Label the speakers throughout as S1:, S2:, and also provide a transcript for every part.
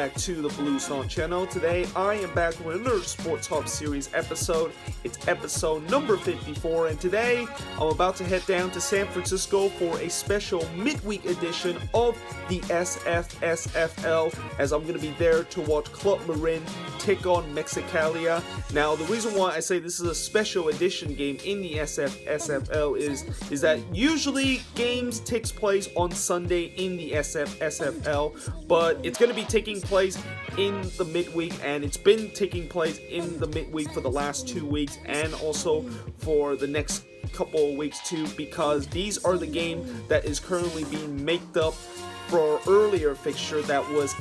S1: back to the Blue Song channel. Today I am back with another Sporthop series episode. It's episode number 54, and today I'm about to head down to San Francisco for a special midweek edition of the SFSFL, as I'm going to be there to watch Club Marin take on Mexicali. Now, the reason why I say this is a special edition game in the SFSFL is that usually games takes place on Sunday in the SFSFL, but it's going to be taking place in the midweek, and it's been taking place in the midweek for the last 2 weeks and also for the next couple of weeks too, because these are the game that is currently being made up for earlier fixture that was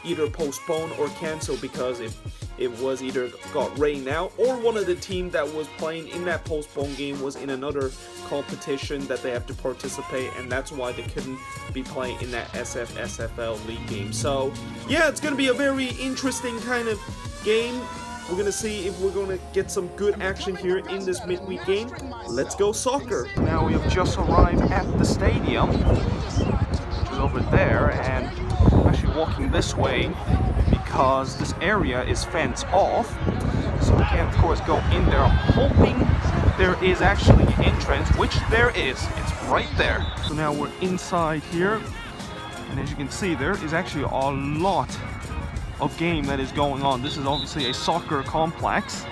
S1: either postponed or canceled because it was either got rained out, or one of the team that was playing in that postponed game was in another competition that they have to participate, and that's why they couldn't be playing in that SFSFL league game. So yeah, it's going to be a very interesting kind of game. We're going to see if we're going to get some good action here in this midweek game. Let's go soccer. Now we have just arrived at the stadium, which is over there, and I'm actually walking this way because this area is fenced off, so we can of course go in there. I'm hoping there is actually an entrance, which there is. It's right there. So now we're inside here, and as you can see, there is actually a lot of game that is going on. This is obviously a soccer complex,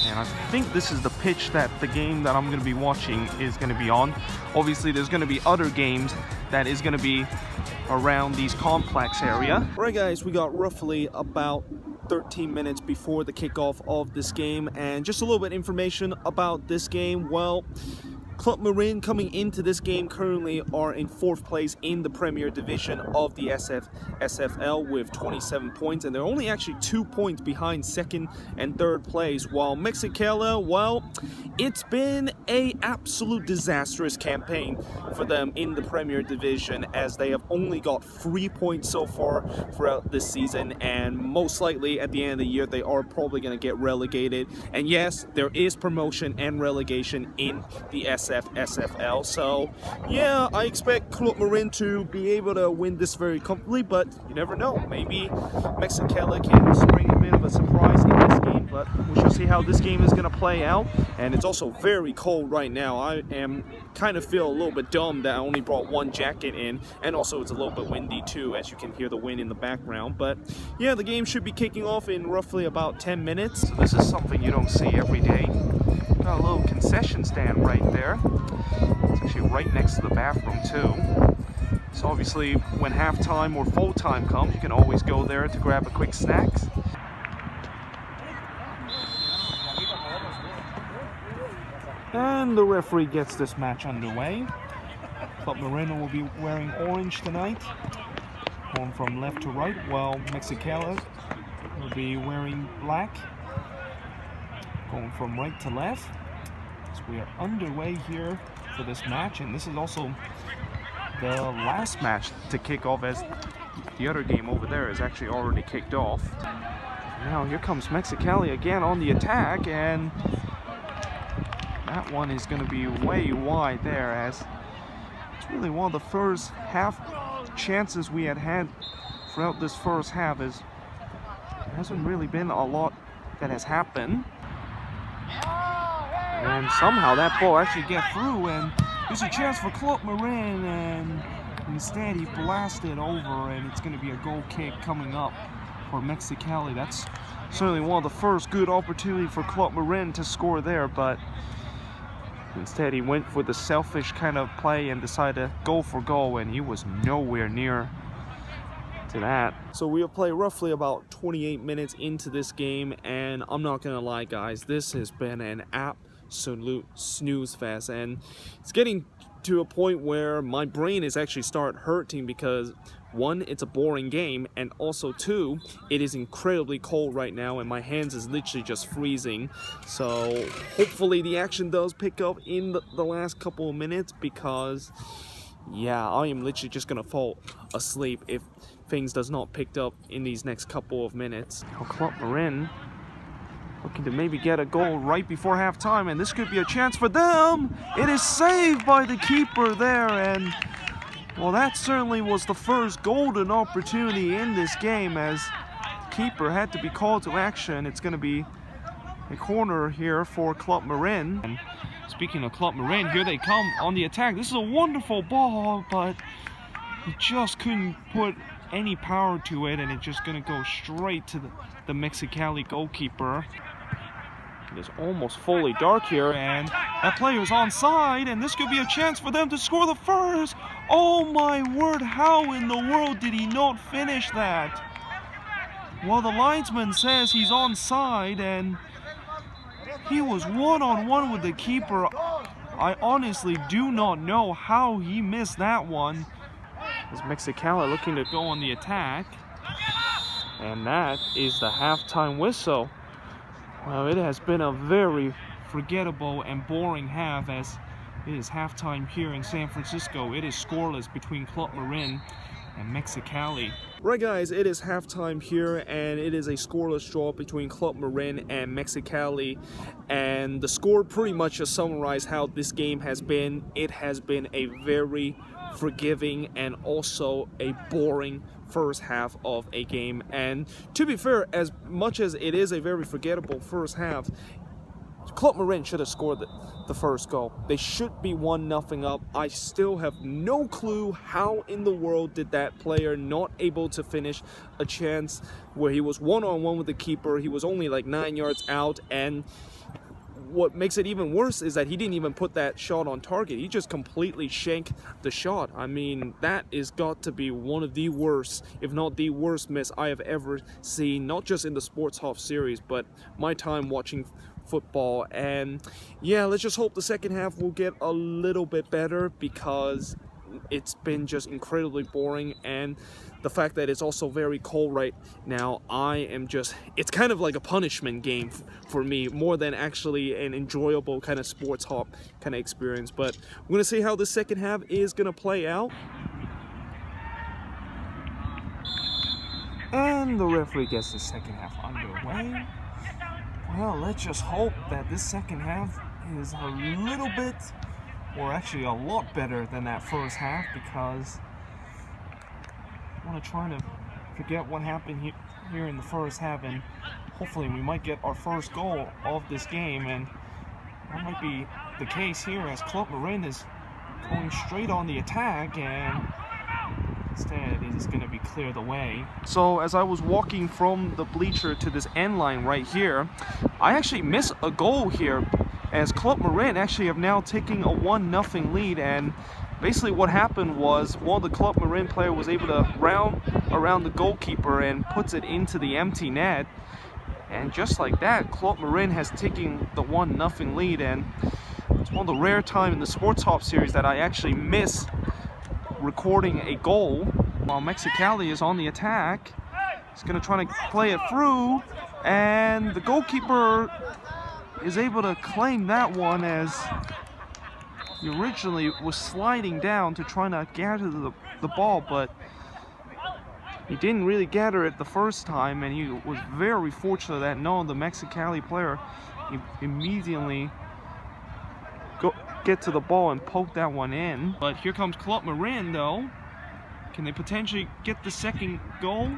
S1: and I think this is the pitch that the game that I'm going to be watching is going to be on. Obviously there's going to be other games that is going to be around these complex area. Right guys, we got roughly about 13 minutes before the kickoff of this game, and just a little bit of information about this game. Well, Club Marin coming into this game currently are in 4th place in the Premier Division of the SFSFL with 27 points, and they're only actually 2 points behind 2nd and 3rd place, while Mexicali, well, it's been a absolute disastrous campaign for them in the Premier Division, as they have only got 3 points so far throughout this season, and most likely at the end of the year they are probably going to get relegated. And yes, there is promotion and relegation in the SFSFL, so yeah, I expect Club Marin to be able to win this very comfortably, but you never know, maybe Mexicali can spring a bit of a surprise in this game, but we shall see how this game is going to play out. And it's also very cold right now. I am kind of feel a little bit dumb that I only brought one jacket in, and also it's a little bit windy too, as you can hear the wind in the background. But yeah, the game should be kicking off in roughly about 10 minutes. So this is something you don't see every day. Got a little concession stand right there. It's actually right next to the bathroom too. So obviously when halftime or full time comes, you can always go there to grab a quick snacks. And the referee gets this match underway. Club Marin will be wearing orange tonight, going from left to right, while Mexicali will be wearing black, going from right to left. So we are underway here for this match, and this is also the last match to kick off, as the other game over there is actually already kicked off. Now here comes Mexicali again on the attack, and that one is going to be way wide there, as it's really one of the first half chances we had throughout this first half. Is there hasn't really been a lot that has happened, and somehow that ball actually get through, and there's a chance for Club Marin, and instead he blasted over, and it's going to be a goal kick coming up for Mexicali. That's certainly one of the first good opportunity for Club Marin to score there, but instead he went for the selfish kind of play and decided to go for goal, and he was nowhere near to that. So we'll play roughly about 28 minutes into this game, and I'm not gonna lie guys, this has been an absolute snooze fest, and it's getting to a point where my brain is actually starting hurting, because one, it's a boring game, and also two, it is incredibly cold right now, and my hands is literally just freezing. So hopefully the action does pick up in the last couple of minutes, because yeah, I am literally just gonna fall asleep if things does not pick up in these next couple of minutes. Club Marin looking to maybe get a goal right before halftime, and this could be a chance for them. It is saved by the keeper there, and Well, that certainly was the first golden opportunity in this game, as the keeper had to be called to action. It's going to be a corner here for Club Marin. And speaking of Club Marin, here they come on the attack. This is a wonderful ball, but he just couldn't put any power to it, and it's just going to go straight to the Mexicali goalkeeper. It is almost fully dark here, and that player is onside, and this could be a chance for them to score the first. Oh my word, how in the world did he not finish that? Well, the linesman says he's onside, and he was one-on-one with the keeper. I honestly do not know how he missed that one. As Mexicali looking to go on the attack, and that is the halftime whistle. Well, it has been a very forgettable and boring half, as it is halftime here in San Francisco. It is scoreless between Club Marin and Mexicali. Right, guys, it is halftime here, and it is a scoreless draw between Club Marin and Mexicali. And the score pretty much just summarized how this game has been. It has been a very forgiving and also a boring first half of a game. And to be fair, as much as it is a very forgettable first half, Club Marin should have scored the first goal. They should be 1-0 up. I still have no clue how in the world did that player not able to finish a chance where he was one-on-one with the keeper. He was only like 9 yards out, and what makes it even worse is that he didn't even put that shot on target. He just completely shanked the shot. I mean, that is got to be one of the worst, if not the worst miss I have ever seen, not just in the Sporthop series, but my time watching football. And yeah, let's just hope the second half will get a little bit better, because it's been just incredibly boring, and the fact that it's also very cold right now, it's kind of like a punishment game for me, more than actually an enjoyable kind of sports hop kind of experience. But we're gonna see how the second half is gonna play out. And the referee gets the second half underway. Well, let's just hope that this second half is a little bit, or actually a lot better than that first half, because I want to try to forget what happened here in the first half, and hopefully we might get our first goal of this game. And that might be the case here, as Club Marin is going straight on the attack, and instead it is going to be cleared away. So as I was walking from the bleacher to this end line right here, I actually missed a goal here, as Club Marin actually have now taken a 1-0 lead. And basically what happened was, one of the Club Marin player was able to round around the goalkeeper and puts it into the empty net. And just like that, Club Marin has taken the 1-0 lead. And it's one of the rare times in the Sporthop series that I actually miss recording a goal while Mexicali is on the attack. He's going to try to play it through, and the goalkeeper is able to claim that one, as he originally was sliding down to try to gather the ball, but he didn't really gather it the first time, and he was very fortunate that none of the Mexicali player immediately get to the ball and poke that one in. But here comes Club Marin though. Can they potentially get the second goal?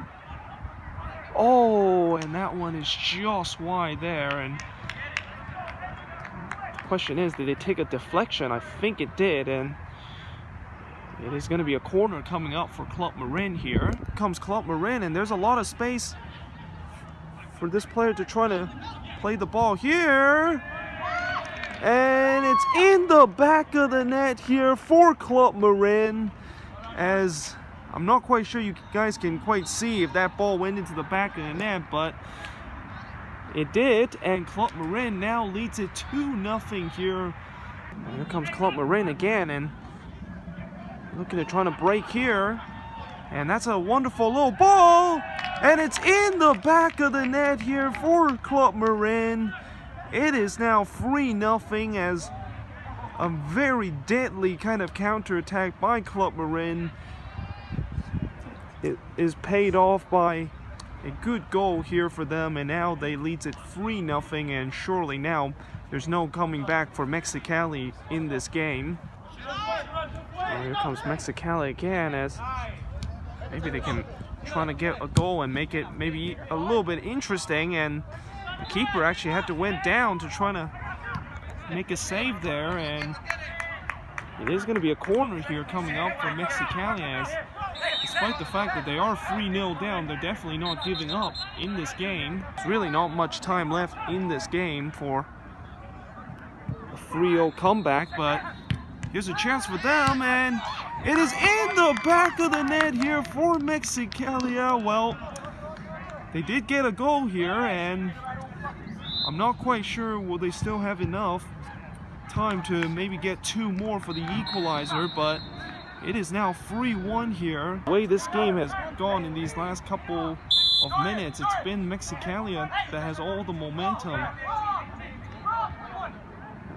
S1: Oh, and that one is just wide there. And the question is, did it take a deflection? I think it did, and it is going to be a corner coming up for Club Marin here. Here comes Club Marin, and there's a lot of space for this player to try to play the ball here. And it's in the back of the net here for Club Marin, as I'm not quite sure you guys can quite see if that ball went into the back of the net, but it did, and Club Marin now leads it 2-0 here. And here comes Club Marin again, and looking to try to break here, and that's a wonderful little ball, and it's in the back of the net here for Club Marin. It is now 3-0, as a very deadly kind of counterattack by Club Marin it is paid off by a good goal here for them, and now they leads it 3-0, and surely now there's no coming back for Mexicali in this game. And here comes Mexicali again, as maybe they can try to get a goal and make it maybe a little bit interesting. And the keeper actually had to went down to try to make a save there, and it is going to be a corner here coming up for Mexicali, as despite the fact that they are 3-0 down, they're definitely not giving up in this game. There's really not much time left in this game for a 3-0 comeback, but here's a chance for them, and it is in the back of the net here for Mexicali. Well, they did get a goal here, and I'm not quite sure will they still have enough time to maybe get 2 more for the equalizer, but it is now 3-1 here. The way this game has gone in these last couple of minutes, it's been Mexicali that has all the momentum.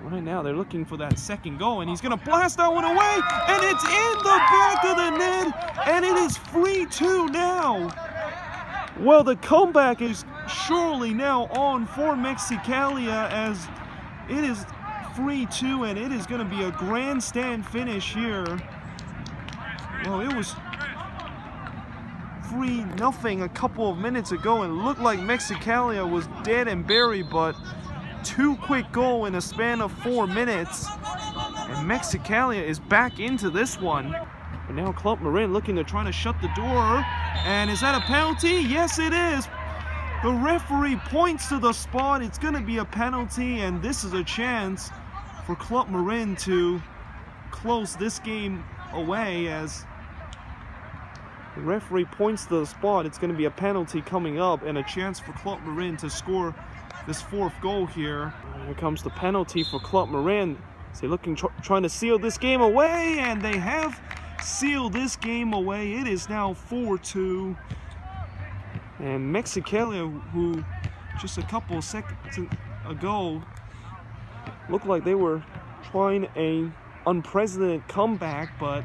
S1: Right now they're looking for that second goal, and he's gonna blast that one away, and it's in the back of the net, and it is 3-2 now. Well, the comeback is surely now on for Mexicali, as it is 3-2, and it is going to be a grandstand finish here. Well, it was 3-0 a couple of minutes ago, and it looked like Mexicali was dead and buried, but 2 quick goals in a span of 4 minutes, and Mexicali is back into this one. But now Club Marin looking to try to shut the door, and is that a penalty? Yes, it is. The referee points to the spot. It's going to be a penalty, and this is a chance for Club Marin to close this game away, as the referee points to the spot. It's going to be a penalty coming up, and a chance for Club Marin to score this 4th goal here. Here comes the penalty for Club Marin. So looking, trying to seal this game away, and they have sealed this game away. It is now 4-2. And Mexicali, who just a couple of seconds ago looked like they were trying a unprecedented comeback, but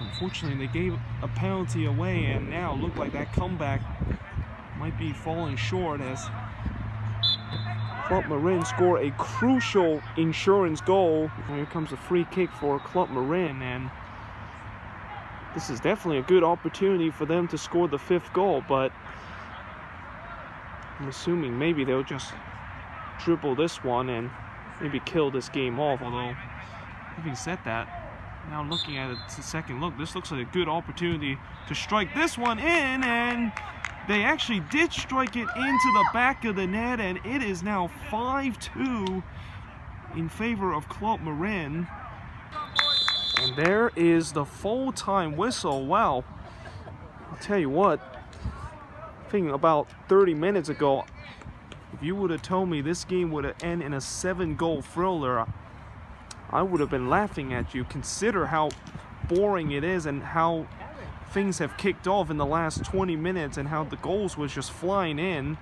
S1: unfortunately they gave a penalty away, and now look like that comeback might be falling short, as Club Marin score a crucial insurance goal. And here comes a free kick for Club Marin, and this is definitely a good opportunity for them to score the 5th goal, but I'm assuming maybe they'll just dribble this one and maybe kill this game off. Although, having said that, now looking at it, it's a second look, this looks like a good opportunity to strike this one in, and they actually did strike it into the back of the net, and it is now 5-2 in favor of Club Marin. And there is the full-time whistle. Wow, I'll tell you what, I think about 30 minutes ago, if you would have told me this game would have ended in a 7-goal thriller, I would have been laughing at you. Consider how boring it is, and how things have kicked off in the last 20 minutes, and how the goals was just flying in.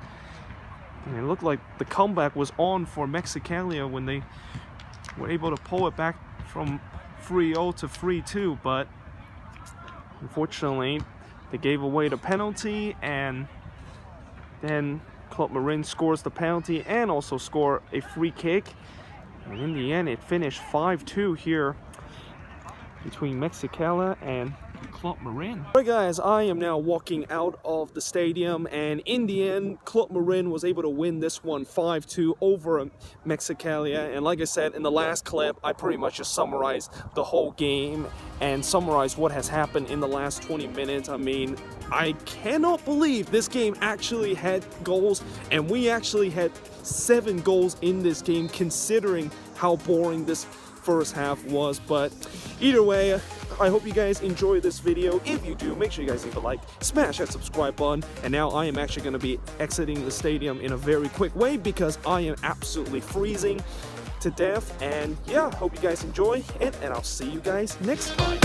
S1: And it looked like the comeback was on for Mexicali when they were able to pull it back from 3-0 to 3-2, but unfortunately they gave away the penalty, and then Club Marin scores the penalty and also score a free kick, and in the end it finished 5-2 here between Mexicali and Club Marin. Alright guys, I am now walking out of the stadium, and in the end Club Marin was able to win this one 5-2 over Mexicali. And like I said in the last clip, I pretty much just summarized the whole game and summarized what has happened in the last 20 minutes. I mean, I cannot believe this game actually had goals, and we actually had 7 goals in this game, considering how boring this first half was. But either way, I hope you guys enjoy this video. If you do, make sure you guys leave a like, smash that subscribe button. And now I am actually going to be exiting the stadium in a very quick way, because I am absolutely freezing to death. And yeah, hope you guys enjoy it, and I'll see you guys next time.